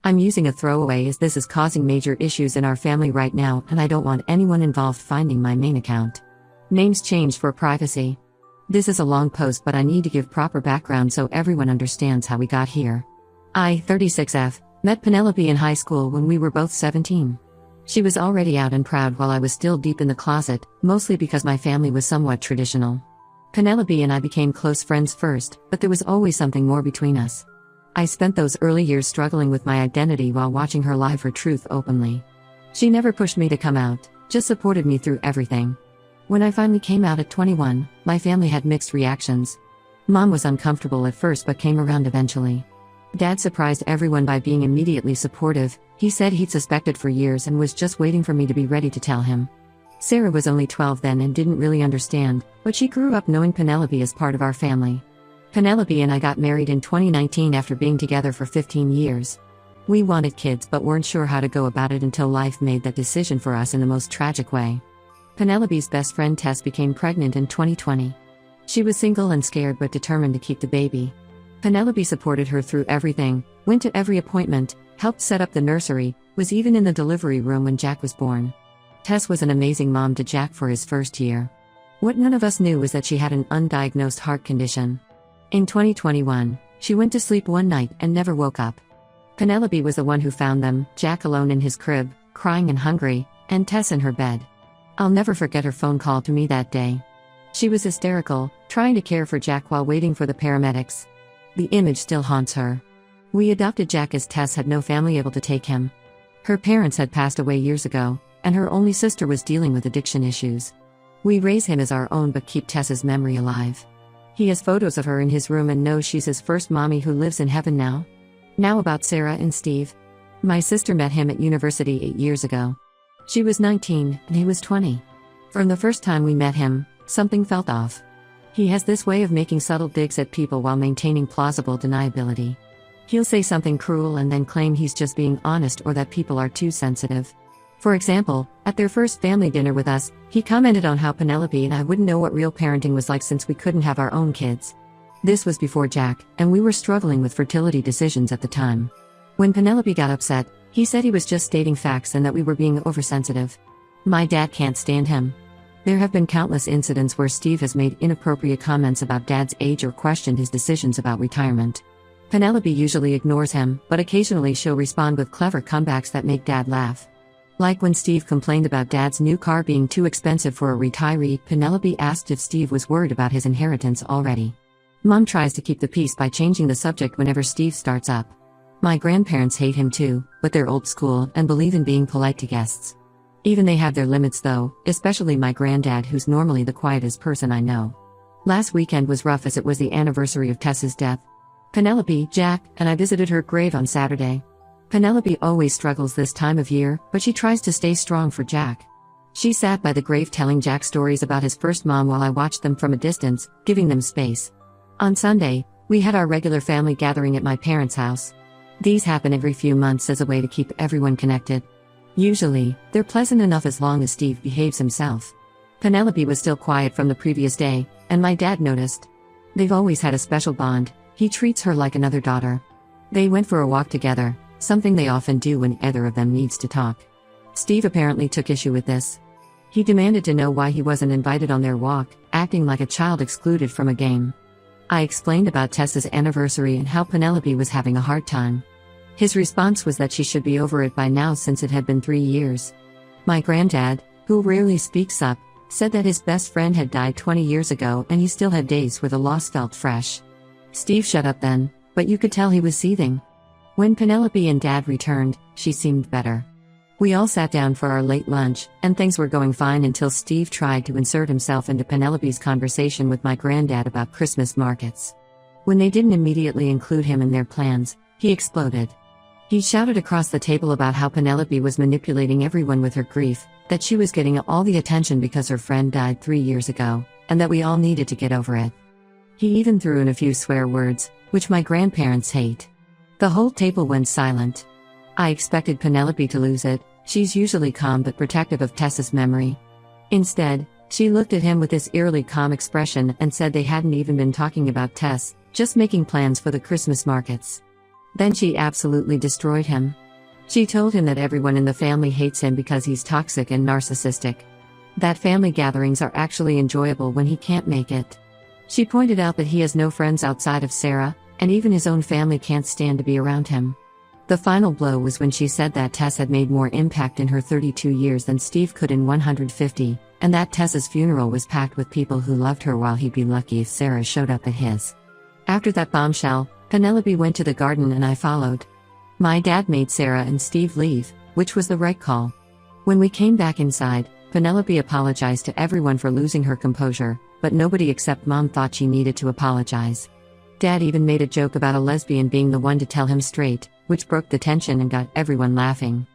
I'm using a throwaway as this is causing major issues in our family right now and I don't want anyone involved finding my main account. Names changed for privacy. This is a long post but I need to give proper background so everyone understands how we got here. I, 36F, met Penelope in high school when we were both 17. She was already out and proud while I was still deep in the closet, mostly because my family was somewhat traditional. Penelope and I became close friends first, but there was always something more between us. I spent those early years struggling with my identity while watching her live her truth openly. She never pushed me to come out, just supported me through everything. When I finally came out at 21, my family had mixed reactions. Mom was uncomfortable at first but came around eventually. Dad surprised everyone by being immediately supportive. He said he'd suspected for years and was just waiting for me to be ready to tell him. Sarah was only 12 then and didn't really understand, but she grew up knowing Penelope as part of our family. Penelope and I got married in 2019 after being together for 15 years. We wanted kids but weren't sure how to go about it until life made that decision for us in the most tragic way. Penelope's best friend Tess became pregnant in 2020. She was single and scared but determined to keep the baby. Penelope supported her through everything, went to every appointment, helped set up the nursery, was even in the delivery room when Jack was born. Tess was an amazing mom to Jack for his first year. What none of us knew was that she had an undiagnosed heart condition. In 2021, she went to sleep one night and never woke up. Penelope was the one who found them, Jack alone in his crib, crying and hungry, and Tess in her bed. I'll never forget her phone call to me that day. She was hysterical, trying to care for Jack while waiting for the paramedics. The image still haunts her. We adopted Jack as Tess had no family able to take him. Her parents had passed away years ago, and her only sister was dealing with addiction issues. We raise him as our own but keep Tess's memory alive. He has photos of her in his room and knows she's his first mommy who lives in heaven now. Now about Sarah and Steve. My sister met him at university 8 years ago. She was 19 and he was 20. From the first time we met him, something felt off. He has this way of making subtle digs at people while maintaining plausible deniability. He'll say something cruel and then claim he's just being honest or that people are too sensitive. For example, at their first family dinner with us, he commented on how Penelope and I wouldn't know what real parenting was like since we couldn't have our own kids. This was before Jack, and we were struggling with fertility decisions at the time. When Penelope got upset, he said he was just stating facts and that we were being oversensitive. My dad can't stand him. There have been countless incidents where Steve has made inappropriate comments about Dad's age or questioned his decisions about retirement. Penelope usually ignores him, but occasionally she'll respond with clever comebacks that make Dad laugh. Like when Steve complained about Dad's new car being too expensive for a retiree, Penelope asked if Steve was worried about his inheritance already. Mom tries to keep the peace by changing the subject whenever Steve starts up. My grandparents hate him too, but they're old school and believe in being polite to guests. Even they have their limits though, especially my granddad who's normally the quietest person I know. Last weekend was rough as it was the anniversary of Tess's death. Penelope, Jack, and I visited her grave on Saturday. Penelope always struggles this time of year, but she tries to stay strong for Jack. She sat by the grave telling Jack stories about his first mom while I watched them from a distance, giving them space. On Sunday, we had our regular family gathering at my parents' house. These happen every few months as a way to keep everyone connected. Usually, they're pleasant enough as long as Steve behaves himself. Penelope was still quiet from the previous day, and my dad noticed. They've always had a special bond. He treats her like another daughter. They went for a walk together, something they often do when either of them needs to talk. Steve apparently took issue with this. He demanded to know why he wasn't invited on their walk, acting like a child excluded from a game. I explained about Tess's anniversary and how Penelope was having a hard time. His response was that she should be over it by now since it had been 3 years. My granddad, who rarely speaks up, said that his best friend had died 20 years ago and he still had days where the loss felt fresh. Steve shut up then, but you could tell he was seething. When Penelope and Dad returned, she seemed better. We all sat down for our late lunch, and things were going fine until Steve tried to insert himself into Penelope's conversation with my granddad about Christmas markets. When they didn't immediately include him in their plans, he exploded. He shouted across the table about how Penelope was manipulating everyone with her grief, that she was getting all the attention because her friend died 3 years ago, and that we all needed to get over it. He even threw in a few swear words, which my grandparents hate. The whole table went silent. I expected Penelope to lose it. She's usually calm but protective of Tess's memory. Instead, she looked at him with this eerily calm expression and said they hadn't even been talking about Tess, just making plans for the Christmas markets. Then she absolutely destroyed him. She told him that everyone in the family hates him because he's toxic and narcissistic. That family gatherings are actually enjoyable when he can't make it. She pointed out that he has no friends outside of Sarah, and even his own family can't stand to be around him. The final blow was when she said that Tess had made more impact in her 32 years than Steve could in 150, and that Tess's funeral was packed with people who loved her while he'd be lucky if Sarah showed up at his. After that bombshell, Penelope went to the garden and I followed. My dad made Sarah and Steve leave, which was the right call. When we came back inside, Penelope apologized to everyone for losing her composure, but nobody except Mom thought she needed to apologize. Dad even made a joke about a lesbian being the one to tell him straight, which broke the tension and got everyone laughing.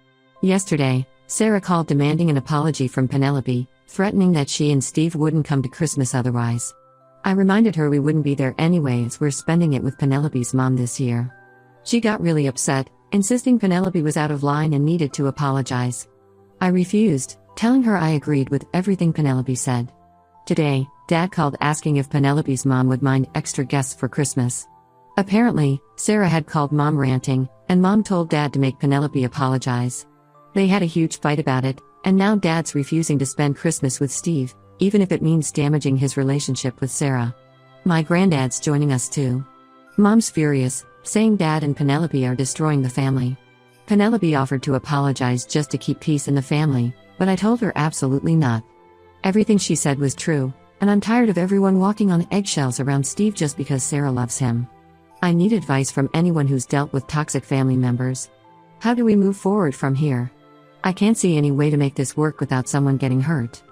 Yesterday, Sarah called demanding an apology from Penelope, threatening that she and Steve wouldn't come to Christmas otherwise. I reminded her we wouldn't be there anyway as we're spending it with Penelope's mom this year. She got really upset, insisting Penelope was out of line and needed to apologize. I refused, telling her I agreed with everything Penelope said. Today, Dad called asking if Penelope's mom would mind extra guests for Christmas. Apparently, Sarah had called Mom ranting, and Mom told Dad to make Penelope apologize. They had a huge fight about it, and now Dad's refusing to spend Christmas with Steve, even if it means damaging his relationship with Sarah. My granddad's joining us too. Mom's furious, saying Dad and Penelope are destroying the family. Penelope offered to apologize just to keep peace in the family, but I told her absolutely not. Everything she said was true, and I'm tired of everyone walking on eggshells around Steve just because Sarah loves him. I need advice from anyone who's dealt with toxic family members. How do we move forward from here? I can't see any way to make this work without someone getting hurt.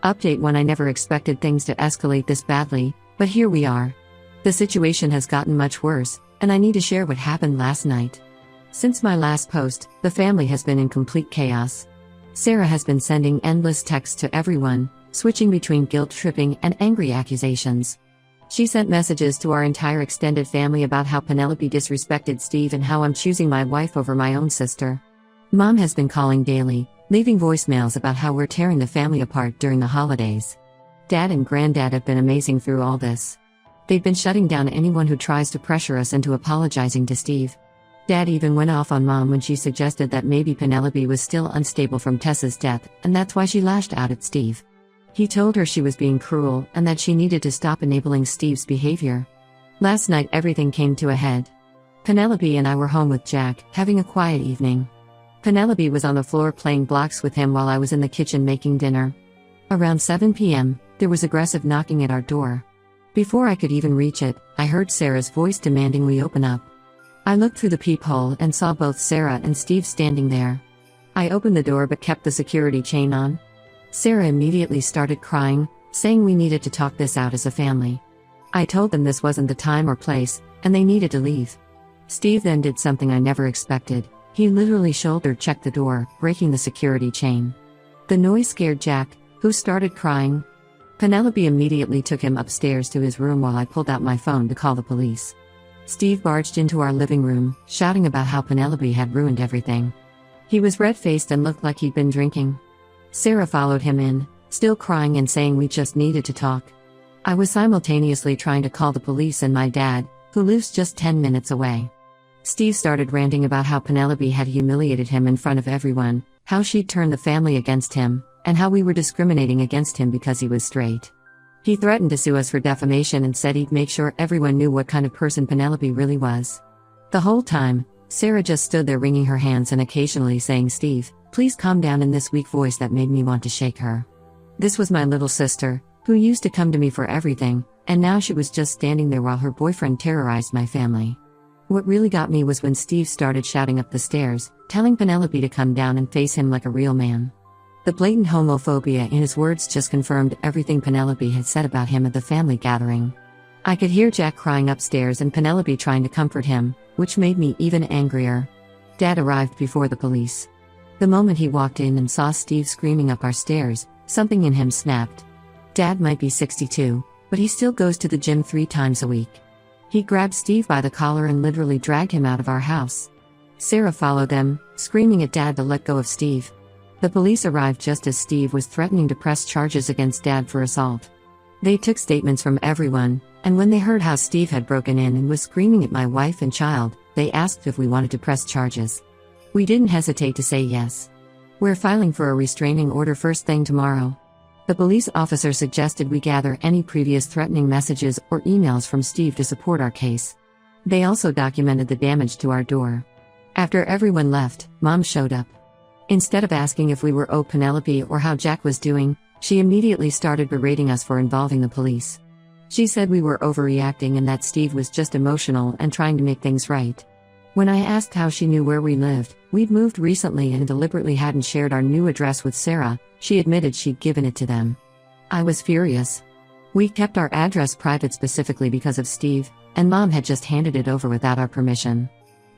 Update 1: I never expected things to escalate this badly, but here we are. The situation has gotten much worse, and I need to share what happened last night. Since my last post, the family has been in complete chaos. Sarah has been sending endless texts to everyone, switching between guilt-tripping and angry accusations. She sent messages to our entire extended family about how Penelope disrespected Steve and how I'm choosing my wife over my own sister. Mom has been calling daily, leaving voicemails about how we're tearing the family apart during the holidays. Dad and Granddad have been amazing through all this. They've been shutting down anyone who tries to pressure us into apologizing to Steve. Dad even went off on Mom when she suggested that maybe Penelope was still unstable from Tess's death, and that's why she lashed out at Steve. He told her she was being cruel and that she needed to stop enabling Steve's behavior. Last night everything came to a head. Penelope and I were home with Jack, having a quiet evening. Penelope was on the floor playing blocks with him while I was in the kitchen making dinner. Around 7 p.m., there was aggressive knocking at our door. Before I could even reach it, I heard Sarah's voice demanding we open up. I looked through the peephole and saw both Sarah and Steve standing there. I opened the door but kept the security chain on. Sarah immediately started crying, saying we needed to talk this out as a family. I told them this wasn't the time or place, and they needed to leave. Steve then did something I never expected. He literally shoulder-checked the door, breaking the security chain. The noise scared Jack, who started crying. Penelope immediately took him upstairs to his room while I pulled out my phone to call the police. Steve barged into our living room, shouting about how Penelope had ruined everything. He was red-faced and looked like he'd been drinking. Sarah followed him in, still crying and saying we just needed to talk. I was simultaneously trying to call the police and my dad, who lives just 10 minutes away. Steve started ranting about how Penelope had humiliated him in front of everyone, how she'd turned the family against him, and how we were discriminating against him because he was straight. He threatened to sue us for defamation and said he'd make sure everyone knew what kind of person Penelope really was. The whole time, Sarah just stood there wringing her hands and occasionally saying, "Steve, please calm down," in this weak voice that made me want to shake her. This was my little sister, who used to come to me for everything, and now she was just standing there while her boyfriend terrorized my family. What really got me was when Steve started shouting up the stairs, telling Penelope to come down and face him like a real man. The blatant homophobia in his words just confirmed everything Penelope had said about him at the family gathering. I could hear Jack crying upstairs and Penelope trying to comfort him, which made me even angrier. Dad arrived before the police. The moment he walked in and saw Steve screaming up our stairs, something in him snapped. Dad might be 62, but he still goes to the gym 3 times a week. He grabbed Steve by the collar and literally dragged him out of our house. Sarah followed them, screaming at Dad to let go of Steve. The police arrived just as Steve was threatening to press charges against Dad for assault. They took statements from everyone, and when they heard how Steve had broken in and was screaming at my wife and child, they asked if we wanted to press charges. We didn't hesitate to say yes. We're filing for a restraining order first thing tomorrow. The police officer suggested we gather any previous threatening messages or emails from Steve to support our case. They also documented the damage to our door. After everyone left, Mom showed up. Instead of asking if we were Penelope or how Jack was doing, she immediately started berating us for involving the police. She said we were overreacting and that Steve was just emotional and trying to make things right. When I asked how she knew where we lived, we'd moved recently and deliberately hadn't shared our new address with Sarah, she admitted she'd given it to them. I was furious. We kept our address private specifically because of Steve, and Mom had just handed it over without our permission.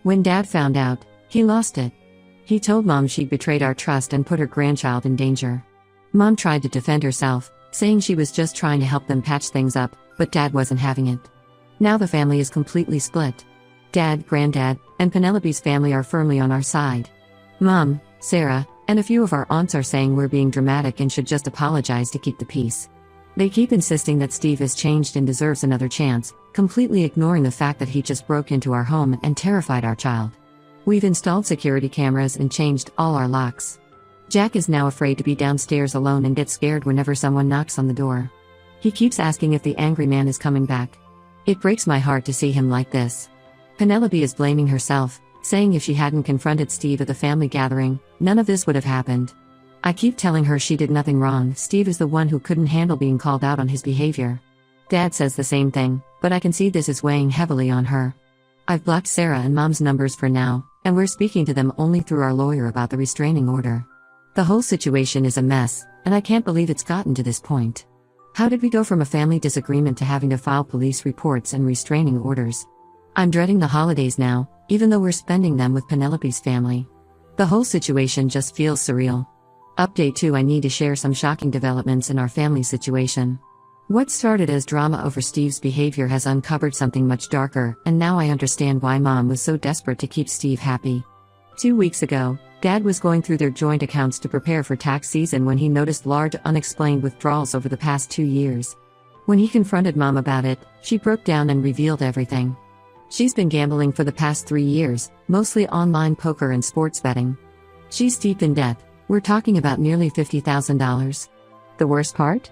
When Dad found out, he lost it. He told Mom she'd betrayed our trust and put her grandchild in danger. Mom tried to defend herself, saying she was just trying to help them patch things up, but Dad wasn't having it. Now the family is completely split. Dad, Granddad, and Penelope's family are firmly on our side. Mom, Sarah, and a few of our aunts are saying we're being dramatic and should just apologize to keep the peace. They keep insisting that Steve has changed and deserves another chance, completely ignoring the fact that he just broke into our home and terrified our child. We've installed security cameras and changed all our locks. Jack is now afraid to be downstairs alone and gets scared whenever someone knocks on the door. He keeps asking if the angry man is coming back. It breaks my heart to see him like this. Penelope is blaming herself, saying if she hadn't confronted Steve at the family gathering, none of this would have happened. I keep telling her she did nothing wrong, Steve is the one who couldn't handle being called out on his behavior. Dad says the same thing, but I can see this is weighing heavily on her. I've blocked Sarah and Mom's numbers for now, and we're speaking to them only through our lawyer about the restraining order. The whole situation is a mess, and I can't believe it's gotten to this point. How did we go from a family disagreement to having to file police reports and restraining orders? I'm dreading the holidays now, even though we're spending them with Penelope's family. The whole situation just feels surreal. Update 2: I need to share some shocking developments in our family situation. What started as drama over Steve's behavior has uncovered something much darker, and now I understand why Mom was so desperate to keep Steve happy. 2 weeks ago, Dad was going through their joint accounts to prepare for tax season when he noticed large unexplained withdrawals over the past 2 years. When he confronted Mom about it, she broke down and revealed everything. She's been gambling for the past 3 years, mostly online poker and sports betting. She's deep in debt. We're talking about nearly $50,000. The worst part?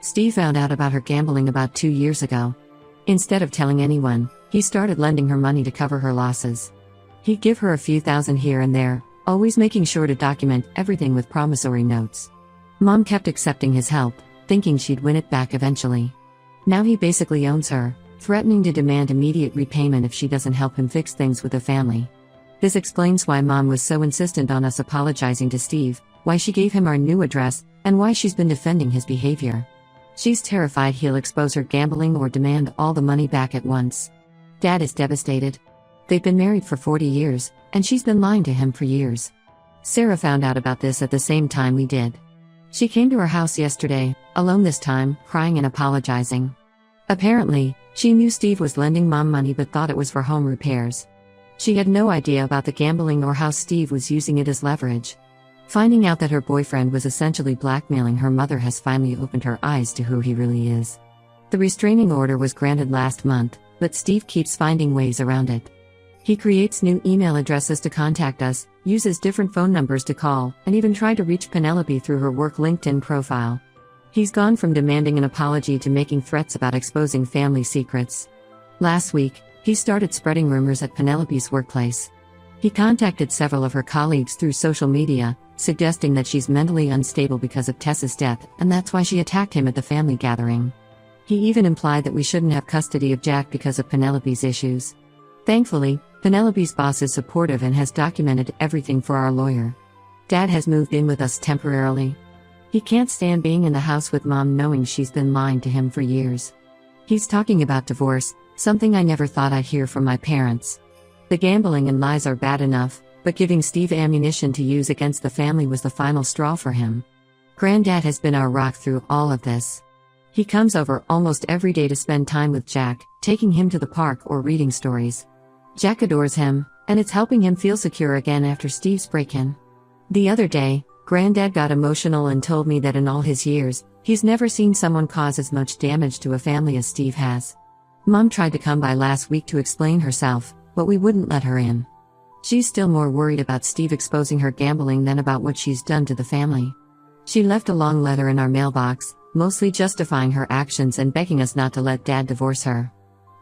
Steve found out about her gambling about 2 years ago. Instead of telling anyone, he started lending her money to cover her losses. He'd give her a few thousand here and there, always making sure to document everything with promissory notes. Mom kept accepting his help, thinking she'd win it back eventually. Now he basically owns her, threatening to demand immediate repayment if she doesn't help him fix things with the family. This explains why Mom was so insistent on us apologizing to Steve, why she gave him our new address, and why she's been defending his behavior. She's terrified he'll expose her gambling or demand all the money back at once. Dad is devastated. They've been married for 40 years, and she's been lying to him for years. Sarah found out about this at the same time we did. She came to our house yesterday, alone this time, crying and apologizing. Apparently, she knew Steve was lending Mom money but thought it was for home repairs. She had no idea about the gambling or how Steve was using it as leverage. Finding out that her boyfriend was essentially blackmailing her mother has finally opened her eyes to who he really is. The restraining order was granted last month, but Steve keeps finding ways around it. He creates new email addresses to contact us, uses different phone numbers to call, and even tried to reach Penelope through her work LinkedIn profile. He's gone from demanding an apology to making threats about exposing family secrets. Last week, he started spreading rumors at Penelope's workplace. He contacted several of her colleagues through social media, suggesting that she's mentally unstable because of Tessa's death, and that's why she attacked him at the family gathering. He even implied that we shouldn't have custody of Jack because of Penelope's issues. Thankfully, Penelope's boss is supportive and has documented everything for our lawyer. Dad has moved in with us temporarily. He can't stand being in the house with Mom knowing she's been lying to him for years. He's talking about divorce, something I never thought I'd hear from my parents. The gambling and lies are bad enough, but giving Steve ammunition to use against the family was the final straw for him. Granddad has been our rock through all of this. He comes over almost every day to spend time with Jack, taking him to the park or reading stories. Jack adores him, and it's helping him feel secure again after Steve's break-in. The other day, Granddad got emotional and told me that in all his years, he's never seen someone cause as much damage to a family as Steve has. Mom tried to come by last week to explain herself, but we wouldn't let her in. She's still more worried about Steve exposing her gambling than about what she's done to the family. She left a long letter in our mailbox, mostly justifying her actions and begging us not to let Dad divorce her.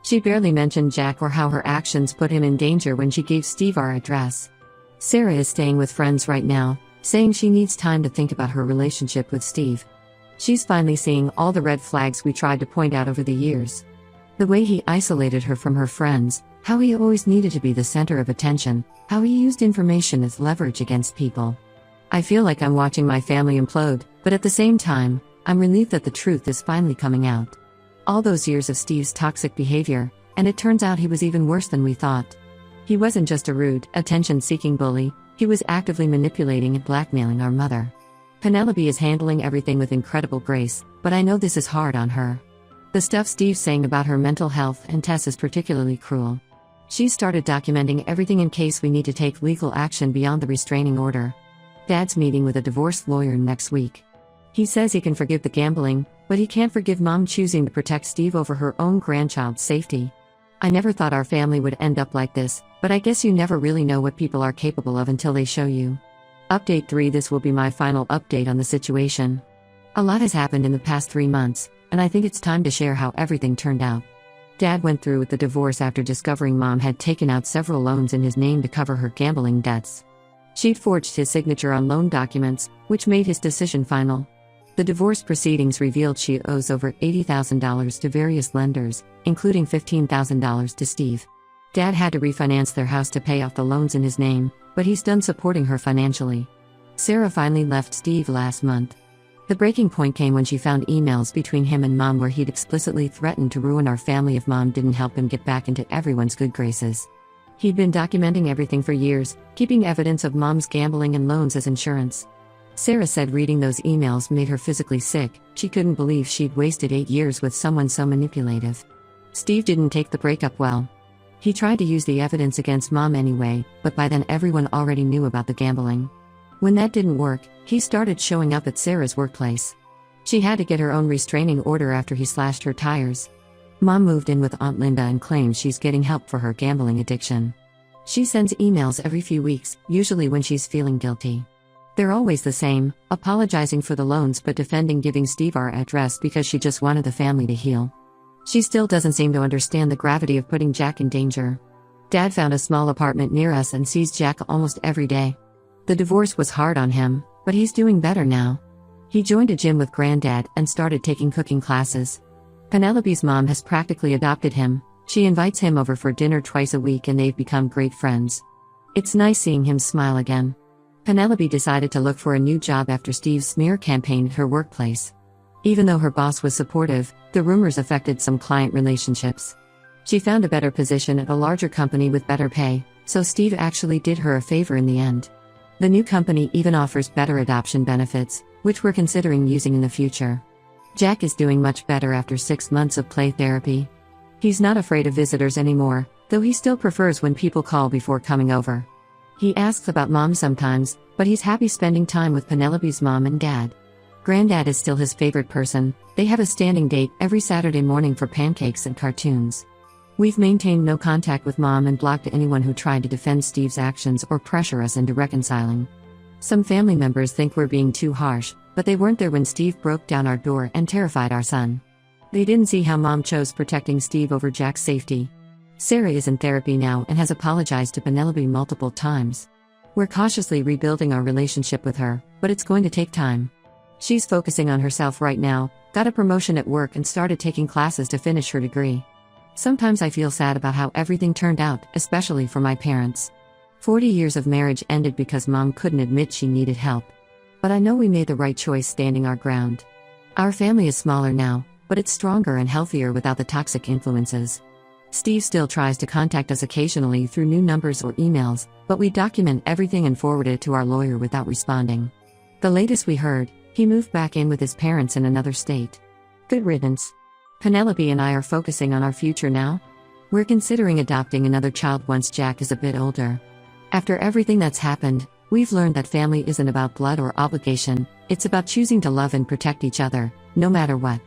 She barely mentioned Jack or how her actions put him in danger when she gave Steve our address. Sarah is staying with friends right now, saying she needs time to think about her relationship with Steve. She's finally seeing all the red flags we tried to point out over the years. The way he isolated her from her friends, how he always needed to be the center of attention, how he used information as leverage against people. I feel like I'm watching my family implode, but at the same time, I'm relieved that the truth is finally coming out. All those years of Steve's toxic behavior, and it turns out he was even worse than we thought. He wasn't just a rude, attention-seeking bully, he was actively manipulating and blackmailing our mother. Penelope is handling everything with incredible grace, but I know this is hard on her. The stuff Steve's saying about her mental health and Tess is particularly cruel. She's started documenting everything in case we need to take legal action beyond the restraining order. Dad's meeting with a divorce lawyer next week. He says he can forgive the gambling, but he can't forgive Mom choosing to protect Steve over her own grandchild's safety. I never thought our family would end up like this, but I guess you never really know what people are capable of until they show you. Update 3. This will be my final update on the situation. A lot has happened in the past 3 months, and I think it's time to share how everything turned out. Dad went through with the divorce after discovering Mom had taken out several loans in his name to cover her gambling debts. She'd forged his signature on loan documents, which made his decision final. The divorce proceedings revealed she owes over $80,000 to various lenders, including $15,000 to Steve. Dad had to refinance their house to pay off the loans in his name, but he's done supporting her financially. Sarah finally left Steve last month. The breaking point came when she found emails between him and Mom where he'd explicitly threatened to ruin our family if Mom didn't help him get back into everyone's good graces. He'd been documenting everything for years, keeping evidence of Mom's gambling and loans as insurance. Sarah said reading those emails made her physically sick. She couldn't believe she'd wasted 8 years with someone so manipulative. Steve didn't take the breakup well. He tried to use the evidence against Mom anyway, but by then everyone already knew about the gambling. When that didn't work, he started showing up at Sarah's workplace. She had to get her own restraining order after he slashed her tires. Mom moved in with Aunt Linda and claims she's getting help for her gambling addiction. She sends emails every few weeks, usually when she's feeling guilty. They're always the same, apologizing for the loans but defending giving Steve our address because she just wanted the family to heal. She still doesn't seem to understand the gravity of putting Jack in danger. Dad found a small apartment near us and sees Jack almost every day. The divorce was hard on him, but he's doing better now. He joined a gym with Granddad and started taking cooking classes. Penelope's mom has practically adopted him. She invites him over for dinner twice a week and they've become great friends. It's nice seeing him smile again. Penelope decided to look for a new job after Steve's smear campaign at her workplace. Even though her boss was supportive, the rumors affected some client relationships. She found a better position at a larger company with better pay, so Steve actually did her a favor in the end. The new company even offers better adoption benefits, which we're considering using in the future. Jack is doing much better after 6 months of play therapy. He's not afraid of visitors anymore, though he still prefers when people call before coming over. He asks about Mom sometimes, but he's happy spending time with Penelope's mom and dad. Granddad is still his favorite person. They have a standing date every Saturday morning for pancakes and cartoons. We've maintained no contact with Mom and blocked anyone who tried to defend Steve's actions or pressure us into reconciling. Some family members think we're being too harsh, but they weren't there when Steve broke down our door and terrified our son. They didn't see how Mom chose protecting Steve over Jack's safety. Sarah is in therapy now and has apologized to Penelope multiple times. We're cautiously rebuilding our relationship with her, but it's going to take time. She's focusing on herself right now, got a promotion at work and started taking classes to finish her degree. Sometimes I feel sad about how everything turned out, especially for my parents. 40 years of marriage ended because Mom couldn't admit she needed help. But I know we made the right choice standing our ground. Our family is smaller now, but it's stronger and healthier without the toxic influences. Steve still tries to contact us occasionally through new numbers or emails, but we document everything and forward it to our lawyer without responding. The latest we heard, he moved back in with his parents in another state. Good riddance. Penelope and I are focusing on our future now. We're considering adopting another child once Jack is a bit older. After everything that's happened, we've learned that family isn't about blood or obligation, it's about choosing to love and protect each other, no matter what.